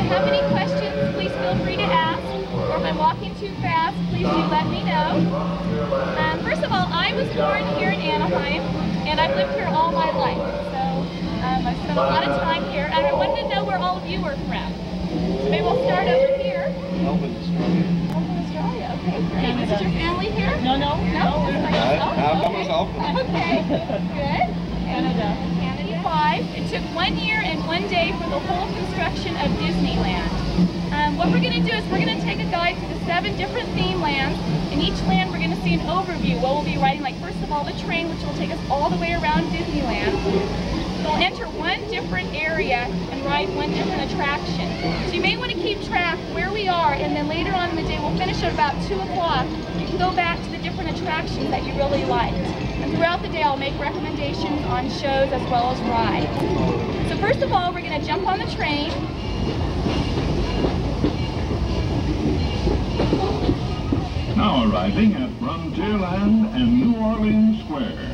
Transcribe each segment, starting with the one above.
have any questions, please feel free to ask. Or if I'm walking too fast, please do let me know. First of all, I was born here in Anaheim, and I've lived here all my life. So I've spent a lot of time here, and I wanted to know where all of you are from. So maybe we'll start over here. Melbourne, Australia. Melbourne, Australia. Okay, great. Is your family here? No. No? I'm by myself. Okay, good. Canada. 5. It took 1 year and 1 day for the whole construction of Disneyland. What we're going to do is we're going to take a guide to the 7 different theme lands. In each land we're going to see an overview. What we'll be riding, like first of all the train, which will take us all the way around Disneyland. We'll enter one different area and ride one different attraction. So you may want to keep track where we are, and then later on in the day we'll finish at about 2 o'clock. You can go back to the different attractions that you really liked. And throughout the day I'll make recommendations on shows as well as rides. So first of all, we're going to jump on the train. Now arriving at Frontierland and New Orleans Square.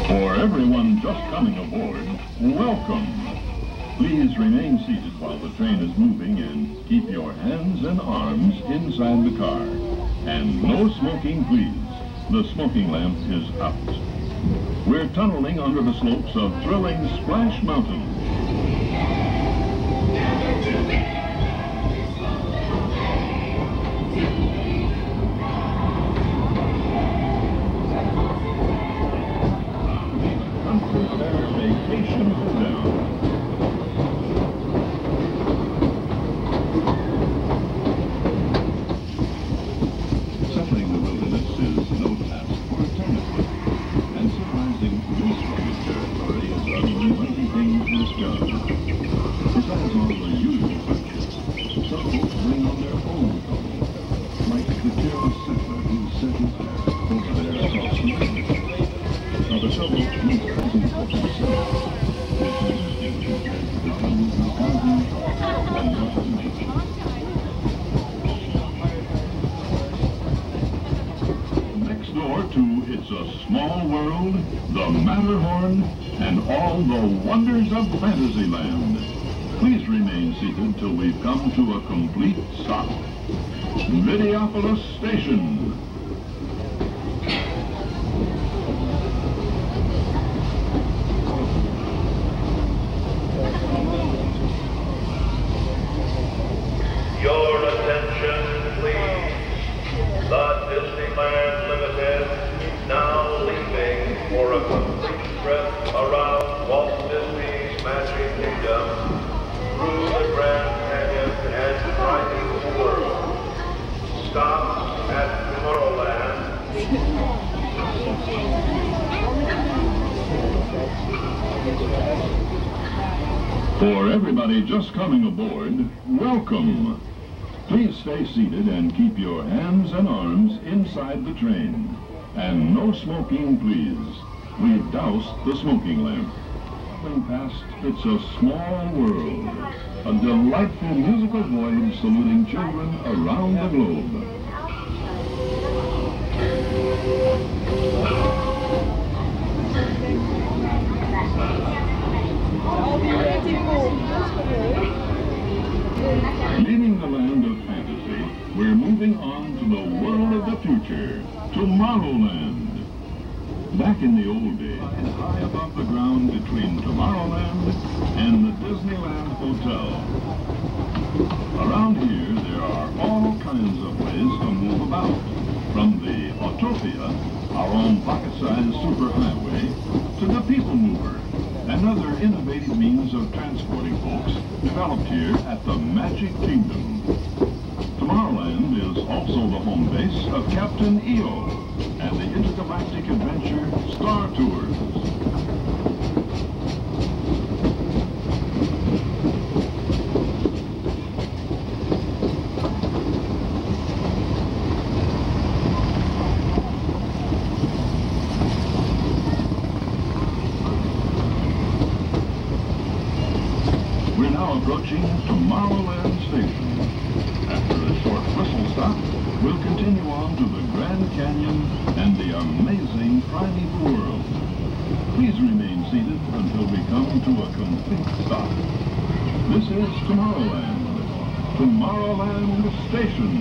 For everyone just coming aboard, welcome. Please remain seated while the train is moving and keep your hands and arms inside the car. And no smoking, please. The smoking lamp is out. We're tunneling under the slopes of thrilling Splash Mountain. Vacation down. Settling the wilderness is no task for a tennis, and surprising this rugged territory is a mighty thing discovered. Besides all the usual touches, some folks bring on their own color, like the careless settler who set his path over there across the river. Now the shovel isn't for himself. Next door to It's a Small World, the Matterhorn, and all the wonders of Fantasyland. Please remain seated till we've come to a complete stop. Videopolis Station. Your attention, please. The Disneyland Limited now leaving for a complete trip around Walt Disney's Magic Kingdom through the Grand Canyon and Rising World. Stop at Tomorrowland. For everybody just coming aboard, welcome. Please stay seated and keep your hands and arms inside the train. And no smoking, please. We've doused the smoking lamp. Coming past It's a Small World, a delightful musical voyage saluting children around the globe. Leaving the land of fantasy, we're moving on to the world of the future, Tomorrowland. Back in the old days, high above the ground between Tomorrowland and the Disneyland Hotel. Around here, there are all kinds of ways to move about. From the Autopia, our own pocket-sized superhighway, to the People Mover, another innovative means of transporting folks developed here at the Magic Kingdom. Tomorrowland is also the home base of Captain EO and the intergalactic adventure Star Tours. now approaching Tomorrowland Station. After a short whistle stop, we'll continue on to the Grand Canyon and the amazing primeval world. Please remain seated until we come to a complete stop. This is Tomorrowland. Tomorrowland Station.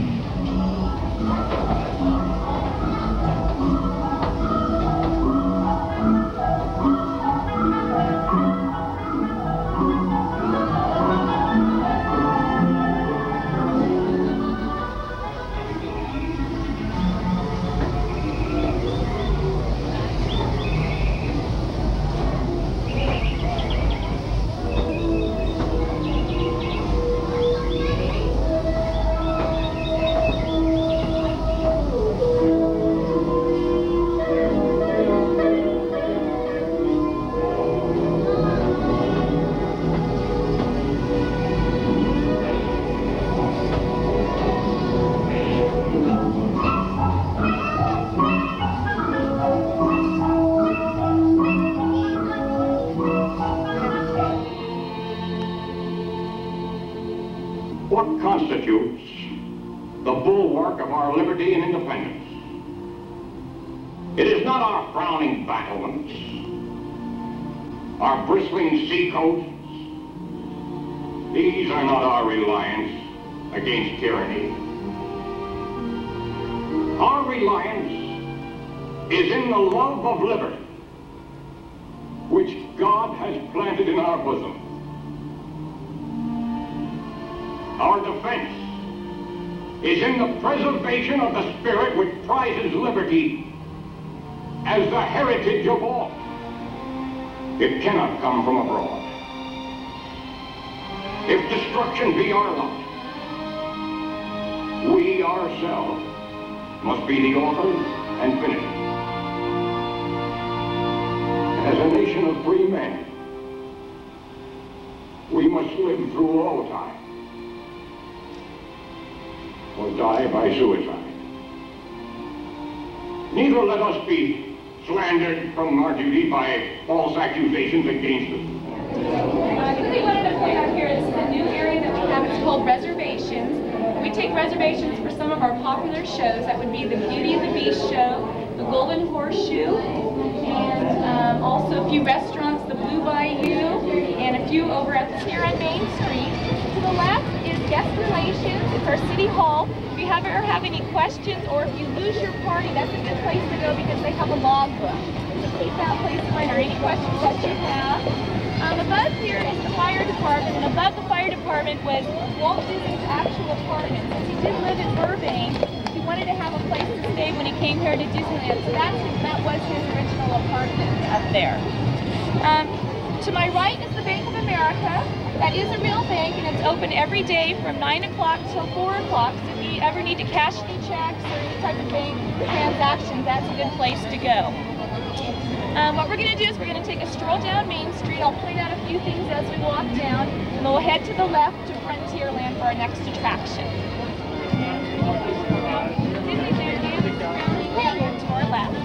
What constitutes the bulwark of our liberty and independence? It is not our frowning battlements, our bristling sea coasts. These are not our reliance against tyranny. Our reliance is in the love of liberty, which God has planted in our bosom. Our defense is in the preservation of the spirit which prizes liberty as the heritage of all. It cannot come from abroad. If destruction be our lot, we ourselves must be the authors and finishers. As a nation of free men, we must live through all time, or die by suicide. Neither let us be slandered from our duty by false accusations against us. We wanted to point out here, this is a new area that we have. It's called reservations. We take reservations for some of our popular shows. That would be the Beauty and the Beast show, the Golden Horseshoe, and also a few restaurants, the Blue Bayou, and a few over here on Main Street. To the left is guest relations. It's our city hall. If you ever have any questions, or if you lose your party, that's a good place to go because they have a logbook. It's a keep-out place to find any questions that you have. Above here is the fire department, and above the fire department was Walt Disney's actual apartment. Since he did live in Burbank, he wanted to have a place to stay when he came here to Disneyland, so that was his original apartment up there. To my right is the Bank of America. That is a real bank, and it's open every day from 9 o'clock till 4 o'clock. So if you ever need to cash any checks or any type of bank transactions, that's a good place to go. What we're going to do is we're going to take a stroll down Main Street. I'll point out a few things as we walk down, and then we'll head to the left to Frontierland for our next attraction. Disneyland is surrounding to our left.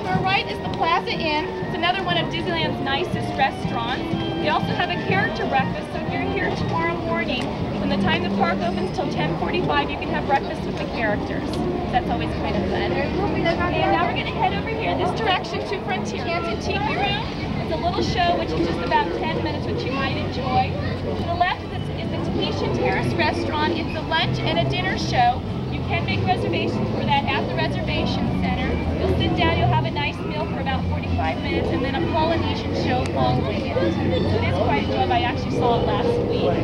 To our right is the Plaza Inn. It's another one of Disneyland's nicest restaurants. They also have a character breakfast, so if you're here tomorrow morning, when the time the park opens till 10:45, you can have breakfast with the characters. That's always kind of fun. And now we're going to head over here this direction to Frontierland Tiki Room. It's a little show which is just about 10 minutes, which you might enjoy. To the left is the Tahitian Terrace Restaurant. It's a lunch and a dinner show. You can make reservations for that at the reservation center. You'll sit down, you'll have a nice meal for about 45 minutes, and then a Polynesian show following it. So it is quite enjoyable. I actually saw it last week.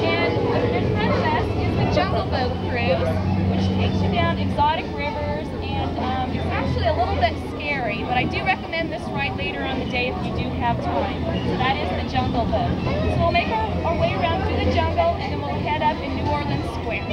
And in front of us is the Jungle Boat Cruise, which takes you down exotic rivers, and it's actually a little bit scary, but I do recommend this ride later on the day if you do have time. So that is the Jungle Boat. So we'll make our way around through the jungle, and then we'll head up in New Orleans Square.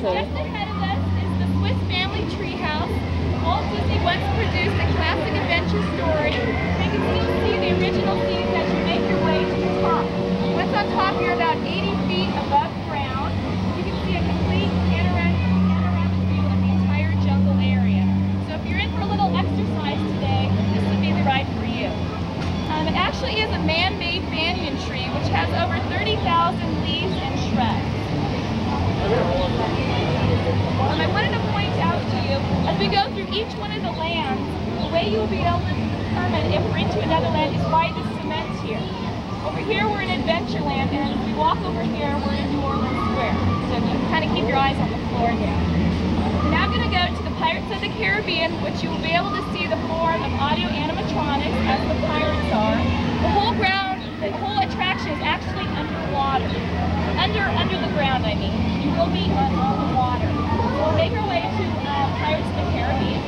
Just ahead of us is the Swiss Family Treehouse. Walt Disney once produced a classic adventure story. You can still see the original scenes as you make your way to the top. Once on top, you're about 80 feet above ground. one of the lands, the way you will be able to determine if we're into another land is by the cement here. Over here we're in Adventureland, and as we walk over here, we're in New Orleans Square. So you can kind of keep your eyes on the floor there. We're now going to go to the Pirates of the Caribbean, which you will be able to see the form of audio animatronics as the pirates are. The whole attraction is actually underwater. Under the ground, I mean. You will be on the water. So we'll make our way to Pirates of the Caribbean.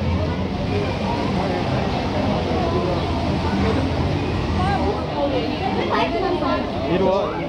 It was.